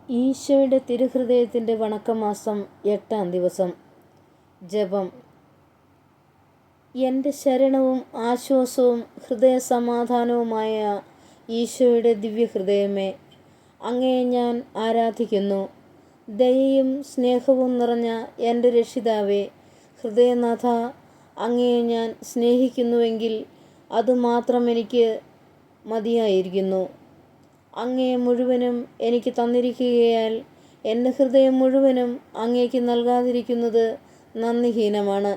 ഈശോയുടെ തിരുഹൃദയത്തിൻ്റെ വണക്കമാസം 8-ാം ദിവസം. ജപം. എൻ്റെ ശരണവും ആശ്വാസവും ഹൃദയസമാധാനവുമായ ഈശോയുടെ ദിവ്യഹൃദയമേ, അങ്ങയെ ഞാൻ ആരാധിക്കുന്നു. ദയയും സ്നേഹവും നിറഞ്ഞ എൻ്റെ രക്ഷിതാവേ, ഹൃദയനാഥ, അങ്ങയെ ഞാൻ സ്നേഹിക്കുന്നുവെങ്കിൽ അതുമാത്രം എനിക്ക് മതിയായിരിക്കുന്നു. അങ്ങയെ മുഴുവനും എനിക്ക് തന്നിരിക്കുകയാൽ എൻ്റെ ഹൃദയം മുഴുവനും അങ്ങേക്ക് നൽകാതിരിക്കുന്നത് നന്ദിഹീനമാണ്.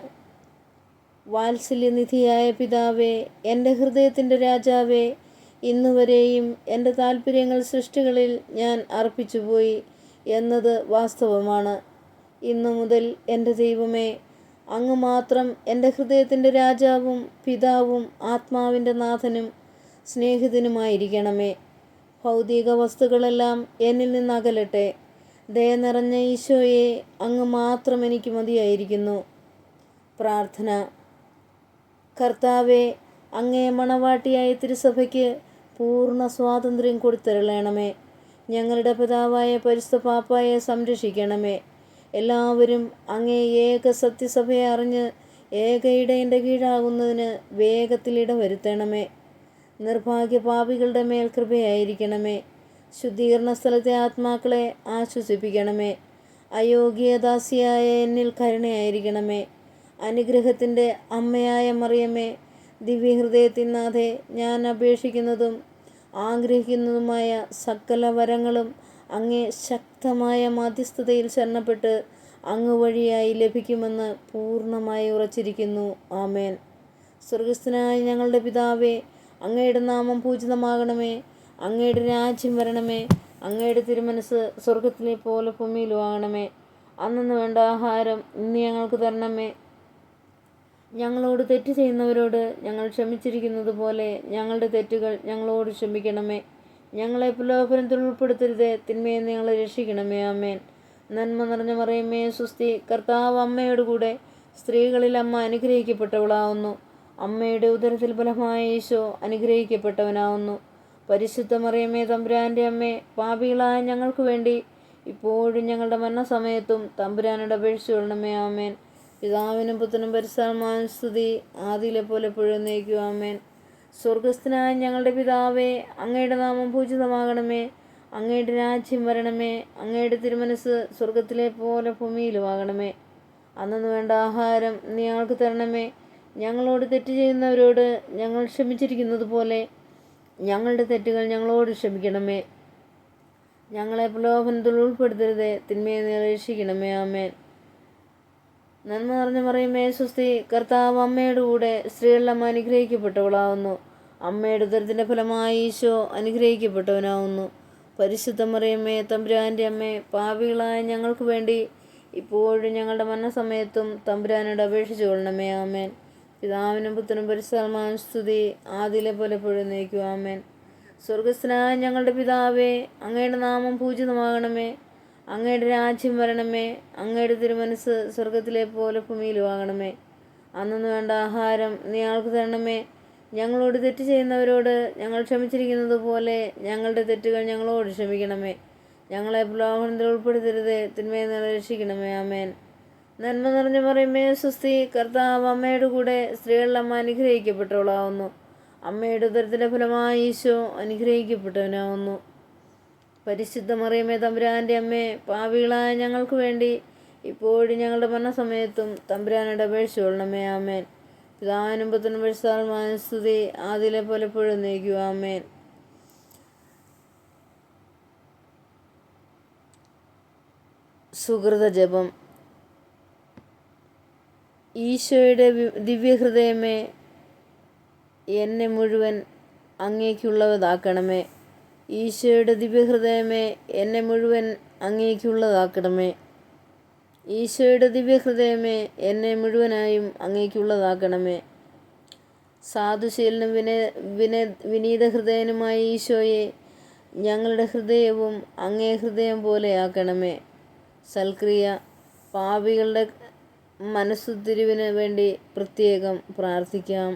വാത്സല്യനിധിയായ പിതാവേ, എൻ്റെ ഹൃദയത്തിൻ്റെ രാജാവേ, ഇന്നുവരെയും എൻ്റെ താല്പര്യങ്ങൾ സൃഷ്ടികളിൽ ഞാൻ അർപ്പിച്ചുപോയി എന്നത് വാസ്തവമാണ്. ഇന്നു മുതൽ എൻ്റെ ദൈവമേ, അങ്ങ് മാത്രം എൻ്റെ ഹൃദയത്തിൻ്റെ രാജാവും പിതാവും ആത്മാവിൻ്റെ നാഥനും സ്നേഹിതനുമായിരിക്കണമേ. ഭൗതിക വസ്തുക്കളെല്ലാം എന്നിൽ നിന്ന് അകലട്ടെ. ദയ നിറഞ്ഞ ഈശോയെ, അങ്ങ് മാത്രം എനിക്ക് മതിയായിരിക്കുന്നു. പ്രാർത്ഥന. കർത്താവെ, അങ്ങേ മണവാട്ടിയായ തിരുസഭയ്ക്ക് പൂർണ്ണ സ്വാതന്ത്ര്യം കൊടുത്തരുളണമേ. ഞങ്ങളുടെ പിതാവായ പരിശുദ്ധ പാപ്പായെ സംരക്ഷിക്കണമേ. എല്ലാവരും അങ്ങേ ഏക സത്യസഭയെ അറിഞ്ഞ് ഏക ഇടയൻ്റെ കീഴാകുന്നതിന് വേഗത്തിൽ ഇടവരുത്തണമേ. നിർഭാഗ്യ പാപികളുടെ മേൽ കൃപയായിരിക്കണമേ. ശുദ്ധീകരണ സ്ഥലത്തെ ആത്മാക്കളെ ആശ്വസിപ്പിക്കണമേ. അയോഗ്യദാസിയായ എന്നിൽ കരുണയായിരിക്കണമേ. അനുഗ്രഹത്തിൻ്റെ അമ്മയായ മറിയമേ, ദിവ്യഹൃദയത്തിനാഥേ, ഞാൻ അപേക്ഷിക്കുന്നതും ആഗ്രഹിക്കുന്നതുമായ സകല വരങ്ങളും അങ്ങേ ശക്തമായ മധ്യസ്ഥതയിൽ ശരണപ്പെട്ട് അങ്ങ് വഴിയായി ലഭിക്കുമെന്ന് പൂർണ്ണമായി ഉറച്ചിരിക്കുന്നു. ആമേൻ. സ്വർഗസ്ഥനായ ഞങ്ങളുടെ പിതാവേ, അങ്ങയുടെ നാമം പൂജിതമാകണമേ. അങ്ങയുടെ രാജ്യം വരണമേ. അങ്ങയുടെ തിരുമനസ് സ്വർഗത്തിലെ പോലെ ഭൂമിയിലും ആകണമേ. അന്നു വേണ്ട ആഹാരം ഇന്ന് ഞങ്ങൾക്ക് തരണമേ. ഞങ്ങളോട് തെറ്റ് ചെയ്യുന്നവരോട് ഞങ്ങൾ ക്ഷമിച്ചിരിക്കുന്നത് പോലെ ഞങ്ങളുടെ തെറ്റുകൾ ഞങ്ങളോട് ക്ഷമിക്കണമേ. ഞങ്ങളെ പ്രലോഭനത്തിൽ ഉൾപ്പെടുത്തരുതേ, തിന്മയെ ഞങ്ങളെ രക്ഷിക്കണമേ. ആമേൻ. നന്മ നിറഞ്ഞ മറിയമേ, സ്വസ്തി. കർത്താവ് അമ്മയോട് കൂടെ സ്ത്രീകളിൽ അമ്മ അനുഗ്രഹിക്കപ്പെട്ടവളാവുന്നു. അമ്മയുടെ ഉദരത്തിൽ ഫലമായ ഈശോ അനുഗ്രഹിക്കപ്പെട്ടവനാവുന്നു. പരിശുദ്ധ മറിയമേ, തമ്പുരാൻ്റെ അമ്മേ, പാപികളായ ഞങ്ങൾക്ക് വേണ്ടി ഇപ്പോഴും ഞങ്ങളുടെ മരണസമയത്തും തമ്പുരാനോട് അപേക്ഷിച്ചുകൊള്ളണമേ. ആമേൻ. പിതാവിനും പുത്രനും പരിശുദ്ധാത്മാവിനും സ്തുതി, ആദിയിലെ പോലെ എപ്പോഴും എന്നേക്കും. ആമേൻ. സ്വർഗസ്ഥനായ ഞങ്ങളുടെ പിതാവേ, അങ്ങയുടെ നാമം പൂജിതമാകണമേ. അങ്ങയുടെ രാജ്യം വരണമേ. അങ്ങയുടെ തിരുമനസ് സ്വർഗത്തിലെ പോലെ ഭൂമിയിലുമാകണമേ. അന്നു വേണ്ട ആഹാരം നീ ഞങ്ങൾക്ക് തരണമേ. ഞങ്ങളോട് തെറ്റ് ചെയ്യുന്നവരോട് ഞങ്ങൾ ക്ഷമിച്ചിരിക്കുന്നത് പോലെ ഞങ്ങളുടെ തെറ്റുകൾ ഞങ്ങളോട് ക്ഷമിക്കണമേ. ഞങ്ങളെ പ്രലോഭനത്തിൽ ഉൾപ്പെടുത്തരുതേ, തിന്മയെ നീ രക്ഷിക്കണമേ. ആമേൻ. നന്മ നിറഞ്ഞ മറിയമേ, സ്വസ്തി. കർത്താവ് അമ്മയുടെ കൂടെ സ്ത്രീകളിൽ അമ്മ അനുഗ്രഹിക്കപ്പെട്ടവളാവുന്നു. അമ്മയുടെ ഉദരത്തിൻ്റെ ഫലമായി ഈശോ അനുഗ്രഹിക്കപ്പെട്ടവനാവുന്നു. പരിശുദ്ധ മറിയമേ, തമ്പുരാൻ്റെ അമ്മേ, പാപികളായ ഞങ്ങൾക്ക് വേണ്ടി ഇപ്പോഴും ഞങ്ങളുടെ മരണസമയത്തും തമ്പുരാനോട് അപേക്ഷിച്ചു കൊള്ളണമേ. ആമേൻ. പിതാവിനും പുത്രനും പരിശുദ്ധാത്മാവിനും സ്തുതി, ആദിയിലെ പോലെ എപ്പോഴും എന്നേക്കും. ആമേൻ. സ്വർഗസ്ഥനായ ഞങ്ങളുടെ പിതാവേ, അങ്ങയുടെ നാമം പൂജിതമാകണമേ. അങ്ങയുടെ രാജ്യം വരണമേ. അങ്ങയുടെ തിരുമനസ് സ്വർഗത്തിലെ പോലെ ഭൂമിയിലുമാകണമേ. അന്നു വേണ്ട ആഹാരം നീ ഞങ്ങൾക്ക് തരണമേ. ഞങ്ങളോട് തെറ്റ് ചെയ്യുന്നവരോട് ഞങ്ങൾ ക്ഷമിച്ചിരിക്കുന്നത് പോലെ ഞങ്ങളുടെ തെറ്റുകൾ ഞങ്ങളോട് ക്ഷമിക്കണമേ. ഞങ്ങളെ പ്രലോഭനത്തിൽ ഉൾപ്പെടുത്തരുതേ, തിന്മയെ നീ രക്ഷിക്കണമേ. ആമേൻ. നന്മ നിറഞ്ഞ മറിയമേ, സ്വസ്തി. കർത്താവ് അമ്മയുടെ കൂടെ സ്ത്രീകളിൽ അമ്മ അനുഗ്രഹിക്കപ്പെട്ടവളാവുന്നു. അമ്മയുടെ ഉദരത്തിൻ്റെ ഫലമായി ഈശോ അനുഗ്രഹിക്കപ്പെട്ടവനാവുന്നു. പരിശുദ്ധ മറിയമേ, തമ്പുരാൻ്റെ അമ്മേ, പാപികളായ ഞങ്ങൾക്ക് വേണ്ടി ഇപ്പോഴും ഞങ്ങളുടെ മരണസമയത്തും തമ്പുരാനോട് അപേക്ഷിച്ചു കൊള്ളണമേ. ആമേൻ. പിതാവിനും പുത്രനും പരിശുദ്ധാത്മാവിനും സ്തുതി, ആദിയിലെ പോലെ എപ്പോഴും എന്നേക്കും. ആമേൻ. സുഹൃത ജപം. ഈശോയുടെ ദിവ്യഹൃദയമേ, എന്നെ മുഴുവൻ അങ്ങേക്കുള്ളതാക്കണമേ. ഈശോയുടെ ദിവ്യഹൃദയമേ, എന്നെ മുഴുവൻ അങ്ങേക്കുള്ളതാക്കണമേ. ഈശോയുടെ ദിവ്യഹൃദയമേ, എന്നെ മുഴുവനായും അങ്ങേക്കുള്ളതാക്കണമേ. സാധുശീലനും വിനീത ഹൃദയനുമായ ഈശോയെ, ഞങ്ങളുടെ ഹൃദയവും അങ്ങേ ഹൃദയം പോലെയാക്കണമേ. സൽക്രിയ. പാപികളുടെ മനസ്സുതിരിവിന് വേണ്ടി പ്രത്യേകം പ്രാർത്ഥിക്കാം.